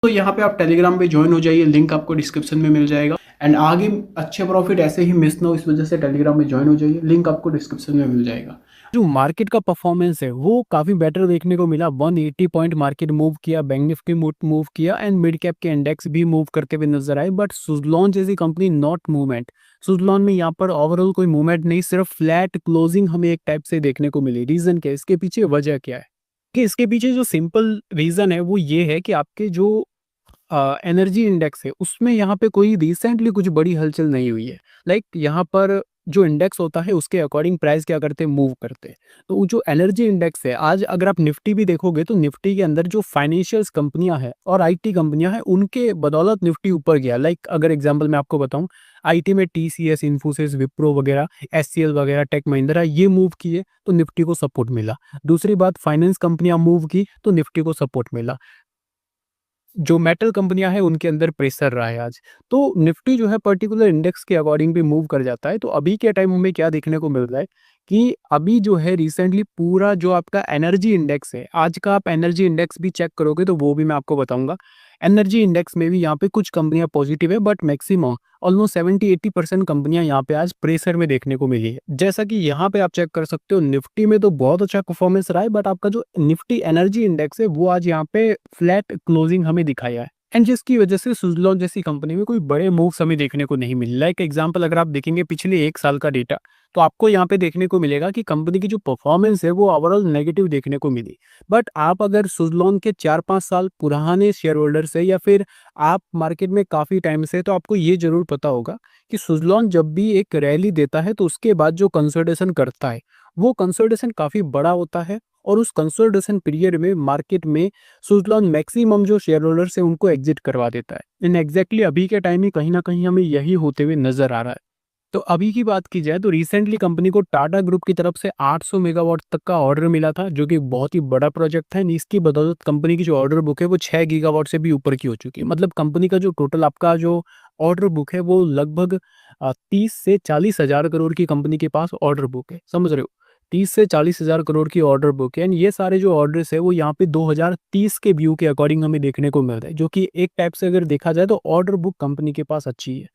तो यहाँ पे आप टेलीग्राम पे ज्वाइन हो जाइए, लिंक आपको डिस्क्रिप्शन में मिल जाएगा। एंड आगे अच्छे प्रॉफिट ऐसे ही मिस ना हो, इस वजह से टेलीग्राम में ज्वाइन हो जाइए, लिंक आपको डिस्क्रिप्शन में मिल जाएगा। जो मार्केट का परफॉर्मेंस है वो काफ़ी बेटर देखने को मिला। 180 पॉइंट मार्केट मूव किया, बैंक निफ्टी मूव किया एंड मिड कैप के इंडेक्स भी मूव करते हुए नजर आए। बट सुजलॉन जैसी कंपनी नॉट मूवमेंट। सुजलॉन में यहाँ पर ओवरऑल कोई मूवमेंट नहीं, सिर्फ फ्लैट क्लोजिंग हमें एक टाइप से देखने को मिली। रीजन क्या है इसके पीछे, वजह क्या है? कि इसके पीछे जो सिंपल रीजन है वो ये है कि आपके जो एनर्जी इंडेक्स है उसमें यहाँ पे कोई रिसेंटली कुछ बड़ी हलचल नहीं हुई है। लाइक यहाँ पर जो इंडेक्स होता है उसके अकॉर्डिंग प्राइस क्या करते हैं, मूव करते हैं। तो वो जो एनर्जी इंडेक्स है, आज अगर आप निफ्टी भी देखोगे तो निफ्टी के अंदर जो फाइनेंशियल्स कंपनियां हैं और आईटी कंपनियां हैं उनके बदौलत निफ्टी ऊपर गया। लाइक अगर एग्जांपल मैं आपको बताऊं, आईटी में टीसीएस, इन्फोसिस, विप्रो वगैरह, एचसीएल वगैरह, टेक महिंद्रा ये मूव किए तो निफ्टी को सपोर्ट मिला। दूसरी बात, फाइनेंस कंपनियां मूव की तो निफ्टी को सपोर्ट मिला। जो मेटल कंपनियां हैं उनके अंदर प्रेशर रहा है आज। तो निफ्टी जो है पर्टिकुलर इंडेक्स के अकॉर्डिंग भी मूव कर जाता है। तो अभी के टाइम में क्या देखने को मिल रहा है कि अभी जो है रिसेंटली पूरा जो आपका एनर्जी इंडेक्स है, आज का आप एनर्जी इंडेक्स भी चेक करोगे तो वो भी मैं आपको बताऊंगा। एनर्जी इंडेक्स में भी यहाँ पे कुछ कंपनियां पॉजिटिव है बट मैक्सिमम ऑलमोस्ट 70-80% कंपनियां यहाँ पे आज प्रेशर में देखने को मिली है। जैसा कि यहाँ पे आप चेक कर सकते हो, निफ्टी में तो बहुत अच्छा परफॉर्मेंस रहा है बट आपका जो निफ्टी एनर्जी इंडेक्स है वो आज यहाँ पे फ्लैट क्लोजिंग हमें दिखाया है। एंड जिसकी वजह से सुजलॉन जैसी कंपनी में कोई बड़े मूव्स हमें देखने को नहीं मिले। लाइक एग्जांपल अगर आप देखेंगे पिछले 1 साल का डेटा, तो आपको यहाँ पे देखने को मिलेगा कि कंपनी की जो परफॉर्मेंस है वो ओवरऑल नेगेटिव देखने को मिली। बट आप अगर सुजलॉन के 4-5 साल पुराने शेयर होल्डर से या फिर आप मार्केट में काफ़ी टाइम से, तो आपको ये ज़रूर पता होगा कि सुजलॉन जब भी एक रैली देता है तो उसके बाद जो कंसोलिडेशन करता है वो कंसोलिडेशन काफ़ी बड़ा होता है। और उस कंसोलिडेशन पीरियड में मार्केट में सुजलॉन मैक्सिमम जो शेयर होल्डर्स है उनको एग्जिट करवा देता है। इन एग्जैक्टली अभी के टाइम में कहीं ना कहीं हमें यही होते हुए नजर आ रहा है। तो अभी की बात की जाए तो रिसेंटली कंपनी को टाटा ग्रुप की तरफ से 800 मेगावाट तक का ऑर्डर मिला था, जो कि बहुत ही बड़ा प्रोजेक्ट था। इसकी बदौलत कंपनी की जो ऑर्डर बुक है वो 6 गीगावाट से भी ऊपर की हो चुकी है। मतलब कंपनी का जो टोटल आपका जो ऑर्डर बुक है वो लगभग 30 से 40 हजार करोड़ की कंपनी के पास ऑर्डर बुक है। समझ रहे हो, 30 से 40 हजार करोड़ की ऑर्डर बुक है। एंड ये सारे जो ऑर्डर्स है वो यहाँ पे 2030 के व्यू के अकॉर्डिंग हमें देखने को मिल रहा है, जो कि एक टाइप से अगर देखा जाए तो ऑर्डर बुक कंपनी के पास अच्छी है।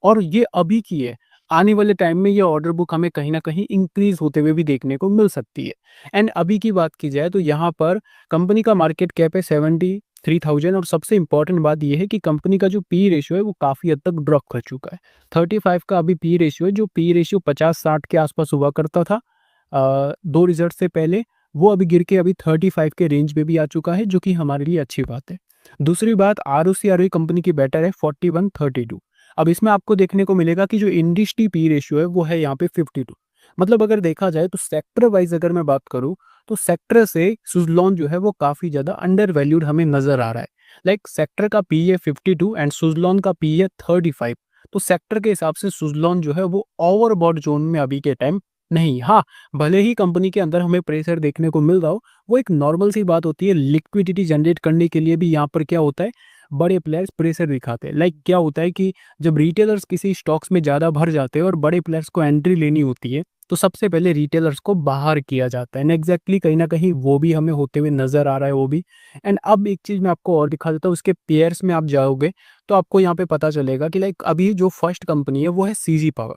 और ये अभी की है, आने वाले टाइम में ये ऑर्डर बुक हमें कहीं ना कहीं इंक्रीज होते हुए भी देखने को मिल सकती है। एंड अभी की बात की जाए तो यहाँ पर कंपनी का मार्केट कैप है 73,000। और सबसे इंपॉर्टेंट बात यह है कि कंपनी का जो पी रेशियो है वो काफ़ी हद तक ड्रॉप कर चुका है। 35 का अभी पी रेशियो है, जो पी रेशियो 50-60 के आसपास हुआ करता था 2 रिजल्ट से पहले, वो अभी गिर के अभी 35 के रेंज में भी आ चुका है, जो कि हमारे लिए अच्छी बात है। दूसरी बात, आर कंपनी की बेटर है 41-32। अब इसमें आपको देखने को मिलेगा कि जो इंडस्ट्री पी रेशियो है वो है यहाँ पे 52। मतलब अगर देखा जाए तो सेक्टर वाइज अगर मैं बात करूँ तो सेक्टर से सुजलॉन जो है वो काफ़ी ज़्यादा अंडर वैल्यूड हमें नजर आ रहा है। लाइक सेक्टर का पी है 52 एंड सुजलॉन का पी है 35। तो सेक्टर के हिसाब से सुजलॉन जो है वो ओवरबॉट जोन में अभी के टाइम नहीं। हाँ, भले ही कंपनी के अंदर हमें प्रेशर देखने को मिल रहा हो, वो एक नॉर्मल सी बात होती है। लिक्विडिटी जनरेट करने के लिए भी यहाँ पर क्या होता है, बड़े प्लेयर्स प्रेशर दिखाते हैं। लाइक क्या होता है कि जब रिटेलर्स किसी स्टॉक्स में ज़्यादा भर जाते हैं और बड़े प्लेयर्स को एंट्री लेनी होती है तो सबसे पहले रिटेलर्स को बाहर किया जाता है। एंड एग्जैक्टली कहीं ना कहीं वो भी हमें होते हुए नजर आ रहा है वो भी। एंड अब एक चीज़ मैं आपको और दिखा देता हूँ, उसके पेयर्स में आप जाओगे तो आपको यहाँ पे पता चलेगा कि लाइक अभी जो फर्स्ट कंपनी है वो है सीजी पावर,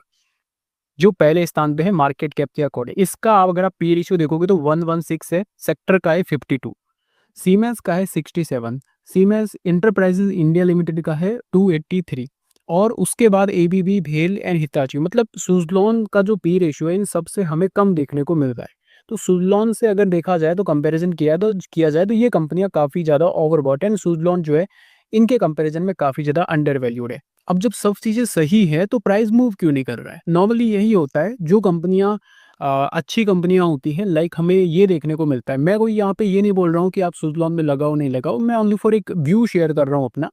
जो पहले स्थान पे है मार्केट कैप के अकॉर्डिंग। इसका आप अगर आप पी रेशियो देखोगे तो 116 है, सेक्टर का है 52, सीमेंस का है 67, सीमेंस इंटरप्राइजेज इंडिया लिमिटेड का है 283, और उसके बाद एबीबी, भेल एंड हिताची। मतलब सुजलॉन का जो पी रेशियो है इन सबसे हमें कम देखने को मिल रहा है। तो सुजलॉन से अगर देखा जाए तो कंपैरिजन किया जाए तो ये कंपनियां काफ़ी ज़्यादा ओवरबॉट है एंड सुजलॉन जो है इनके कंपैरिजन में काफ़ी ज़्यादा अंडर वैल्यूड है। अब जब सब चीज़ें सही है तो प्राइस मूव क्यों नहीं कर रहा है? नॉर्मली यही होता है, जो कंपनियां अच्छी कंपनियां होती हैं, लाइक हमें ये देखने को मिलता है। मैं कोई यहाँ पे ये नहीं बोल रहा हूँ कि आप सुजलॉन में लगाओ नहीं लगाओ, मैं ओनली फॉर एक व्यू शेयर कर रहा हूँ अपना।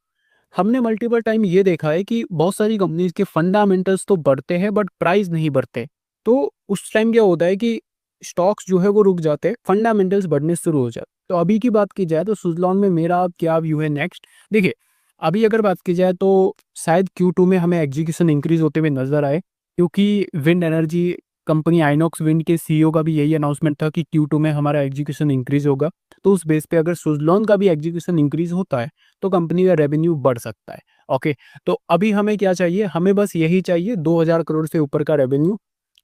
हमने मल्टीपल टाइम ये देखा है कि बहुत सारी कंपनीज के फंडामेंटल्स तो बढ़ते हैं बट प्राइस नहीं बढ़ते। तो उस टाइम क्या होता है कि स्टॉक्स जो है वो रुक जाते हैं, फंडामेंटल्स बढ़ने शुरू हो जाते। तो अभी की बात की जाए तो सुजलॉन में मेरा क्या व्यू है नेक्स्ट, देखिए अभी अगर बात की जाए तो शायद Q2 में हमें एग्जीक्यूशन इंक्रीज होते हुए नजर आए, क्योंकि wind energy company INOX wind के सीईओ का भी यही अनाउंसमेंट था कि Q2 में हमारा एग्जीक्यूशन इंक्रीज होगा। तो उस बेस पे अगर सुज़लॉन का भी एग्जीक्यूशन इंक्रीज होता है तो कंपनी का रेवेन्यू बढ़ सकता है। ओके, तो अभी हमें क्या चाहिए, हमें बस यही चाहिए 2000 करोड़ से ऊपर का रेवेन्यू।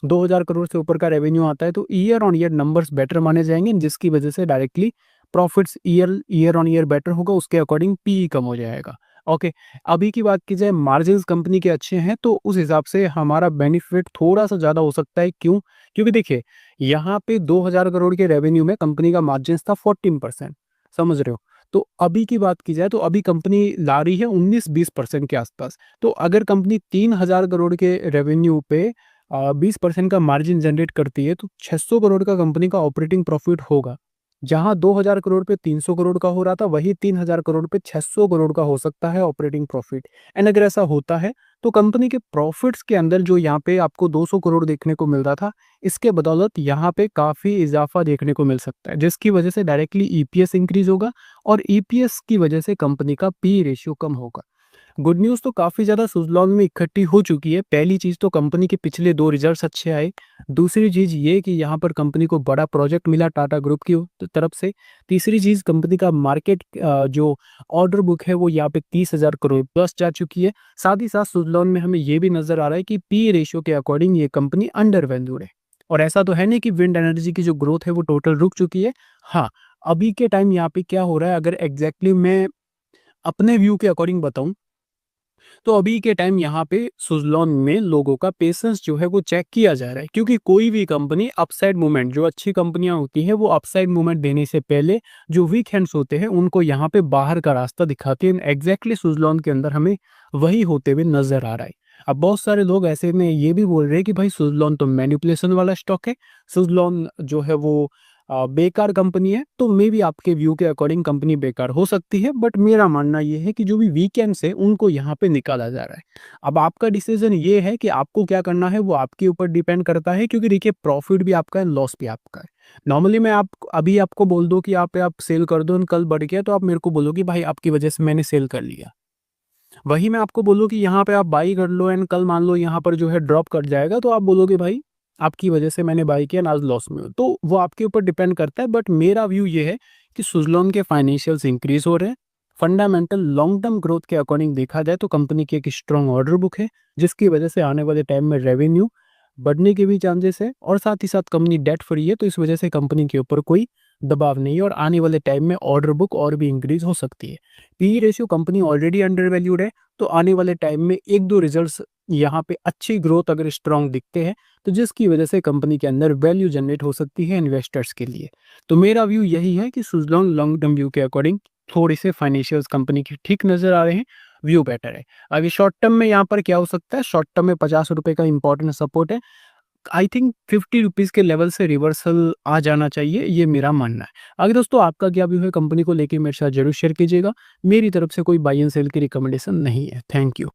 2000 करोड़ से ऊपर का रेवेन्यू आता है तो year on year numbers better माने जाएंगे, जिसकी वजह से directly profits year on year better होगा, उसके अकॉर्डिंग पीई कम हो जाएगा। ओके, अभी की बात की जाए मार्जिन्स कंपनी के अच्छे हैं तो उस हिसाब से हमारा बेनिफिट थोड़ा सा ज़्यादा हो सकता है। क्यों? क्योंकि देखिए यहाँ पे 2000 करोड़ के रेवेन्यू में कंपनी का मार्जिन्स था 14%, समझ रहे हो? तो अभी की बात की जाए तो अभी कंपनी ला रही है 19-20% के आसपास। तो अगर कंपनी 3000 करोड़ के रेवेन्यू पे 20% का मार्जिन जनरेट करती है तो 600 करोड़ का कंपनी का ऑपरेटिंग प्रॉफिट होगा। जहां 2000 करोड़ पे 300 करोड़ का हो रहा था, वही 3000 करोड़ पे 600 करोड़ का हो सकता है ऑपरेटिंग प्रॉफिट। एंड अगर ऐसा होता है तो कंपनी के प्रॉफिट्स के अंदर जो यहाँ पे आपको 200 करोड़ देखने को मिल रहा था, इसके बदौलत यहाँ पे काफ़ी इजाफा देखने को मिल सकता है, जिसकी वजह से डायरेक्टली ईपीएस इंक्रीज होगा और ईपीएस की वजह से कंपनी का पी रेशियो कम होगा। गुड न्यूज़ तो काफ़ी ज़्यादा सुज़लॉन में इकट्ठी हो चुकी है। पहली चीज़ तो कंपनी के पिछले 2 रिजल्ट्स अच्छे आए। दूसरी चीज़ ये कि यहाँ पर कंपनी को बड़ा प्रोजेक्ट मिला टाटा ग्रुप की तरफ से। तीसरी चीज़ कंपनी का मार्केट जो ऑर्डर बुक है वो यहाँ पे 30,000 करोड़ प्लस जा चुकी है। साथ ही साथ सुज़लॉन में हमें ये भी नज़र आ रहा है कि पी रेशियो के अकॉर्डिंग ये कंपनी अंडर वैल्यूड है। और ऐसा तो है नहीं कि विंड एनर्जी की जो ग्रोथ है वो टोटल रुक चुकी है। हाँ, अभी के टाइम यहाँ पे क्या हो रहा है, अगर एग्ज़ैक्टली मैं अपने व्यू के अकॉर्डिंग बताऊँ तो अभी के टाइम यहाँ पे सुज़लॉन में लोगों का पेशेंस जो है वो चेक किया जा रहा है, क्योंकि कोई भी कंपनी अपसाइड मूवमेंट, जो अच्छी कंपनियां होती हैं वो अपसाइड मूवमेंट देने से पहले जो वीक हैंड्स होते हैं उनको यहाँ पे बाहर का रास्ता दिखाती है। एग्जैक्टली सुज़लॉन के अंदर हमें वही होते हुए नजर आ रहा है। अब बहुत सारे लोग ऐसे में ये भी बोल रहे हैं कि भाई सुज़लॉन तो मैनिपुलेशन वाला स्टॉक है, सुज़लॉन जो है वो बेकार कंपनी है। तो मे बी आपके व्यू के अकॉर्डिंग कंपनी बेकार हो सकती है, बट मेरा मानना ये है कि जो भी वीकेंड्स है उनको यहाँ पे निकाला जा रहा है। अब आपका डिसीजन ये है कि आपको क्या करना है, वो आपके ऊपर डिपेंड करता है, क्योंकि देखिए प्रॉफिट भी आपका है, लॉस भी आपका है। नॉर्मली मैं आप अभी आपको बोल दो कि आप सेल कर दो, कल बढ़ गया तो आप मेरे को बोलो कि भाई आपकी वजह से मैंने सेल कर लिया। वही मैं आपको बोलूँ कि यहाँ पे आप बाई कर लो एंड कल मान लो यहाँ पर जो है ड्रॉप कर जाएगा, तो आप बोलोगे भाई आपकी वजह से मैंने बाई किया, आज लॉस में हो। तो वो आपके ऊपर डिपेंड करता है, बट मेरा व्यू ये है कि सुज़लॉन के फाइनेंशियल्स इंक्रीज हो रहे हैं। फंडामेंटल लॉन्ग टर्म ग्रोथ के अकॉर्डिंग देखा जाए तो कंपनी की एक स्ट्रॉन्ग ऑर्डर बुक है, जिसकी वजह से आने वाले टाइम में रेवेन्यू बढ़ने के भी चांसेस है, और साथ ही साथ कंपनी डेट फ्री है, तो इस वजह से कंपनी के ऊपर कोई दबाव नहीं है और आने वाले टाइम में ऑर्डर बुक और भी इंक्रीज हो सकती है। P ratio company already under valued है, तो आने वाले टाइम में एक दो रिजल्ट्स यहाँ पे अच्छी ग्रोथ अगर स्ट्रांग दिखते हैं तो जिसकी वजह से कंपनी के अंदर वैल्यू जनरेट हो सकती है इन्वेस्टर्स के लिए। तो मेरा व्यू यही है कि सुज़लॉन लॉन्ग टर्म व्यू के अकॉर्डिंग थोड़े से फाइनेंशियल्स कंपनी के ठीक नजर आ रहे हैं, व्यू बेटर है। अभी शॉर्ट टर्म में यहाँ पर क्या हो सकता है, शॉर्ट टर्म में 50 रुपए का इंपॉर्टेंट सपोर्ट है। आई थिंक 50 रुपीज़ के लेवल से रिवर्सल आ जाना चाहिए, ये मेरा मानना है। आगे दोस्तों आपका क्या व्यू है कंपनी को लेके मेरे साथ जरूर शेयर कीजिएगा। मेरी तरफ से कोई बाई एंड सेल की रिकमेंडेशन नहीं है। Thank you.